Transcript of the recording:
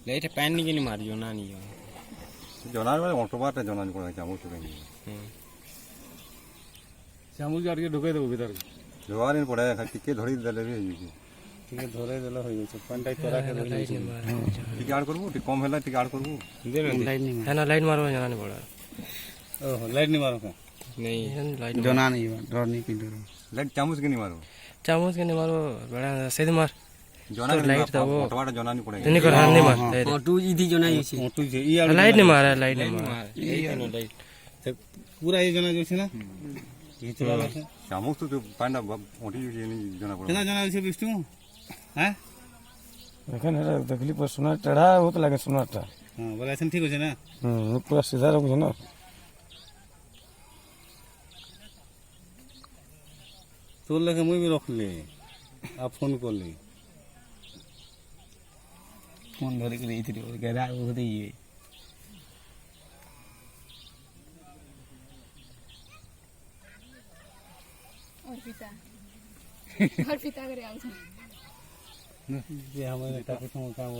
Light pan नहीं कि मार जोना नहीं ଜଣା ଅଣ୍ଟ ବାରଟା ଜଣା ପଡେ ଚାମଚ କାହିଁକି ଚାମୁଚ ଆଉ ଟିକେ ଢୁକେଇ ଦେବୁ ଭିତରକୁ ଜୋଗାରି ପଡେ ଟିକେ ଧରି ଦେଲେ ବି ହେଇଯିବ ଟିକେ ଧରେଇ ଦେଲେ ହେଇଯାଉଛି ପାଣିଟା ତରାକେ ରହିଯାଇଛି ଟିକେ ଆଡ୍ କରିବୁ ଟିକେ କମ ହେଲା ଟିକେ ଆଡ୍ କରିବୁ है ना लाइट मारो जाना नहीं पड़ा ଓହୋ ଲାଇଟ୍ ନି ମାର କାଁ नहीं लाइट जना नहीं डर नहीं पिंड ଲାଇଟ୍ ଚାମଚ କି ନି ମାରୁ चामच के नहीं मारो बड़ा सीधे मार ଜଣା ଲାଇଟ୍ ଦବ। ଅଣ୍ଟ ବାରଟା ଜଣା ନି ପଡେ नहीं कर नहीं मार टू इधी जना होइछे ମୋଟୁ ଯେ ଇ ଆଡୁ लाइट नहीं मारा लाइट नहीं मारा ସେ ପୁରା ଏଇ ଜଣା ଯାଉଛି ନା ଘିଚବା କଥା ଚାମଚ ତ ପାଣିଟା ଅଣ୍ଟି ଜଣା ପଡେ କେନା ଜଣା ଅଛି ବିଷ୍ଣୁ ହାଁ लेकिन देखली पर सुना टेढ़ा होत लगे सुनाटा ହଁ ବୋଲେ ଏସନ୍ ଠିକ ଅଛି ନା पूरा सीधा रखो ना ତୋର ଲେଖେ ମୁଇଁ ବି ରଖିଲି ଆଉ ଫୋନ୍ କଲି फोन धरि के रही थी गरा होते ये और पिता करे आउँछ ଯେ ଆମେ ତାକୁ କ'ଣ କାମ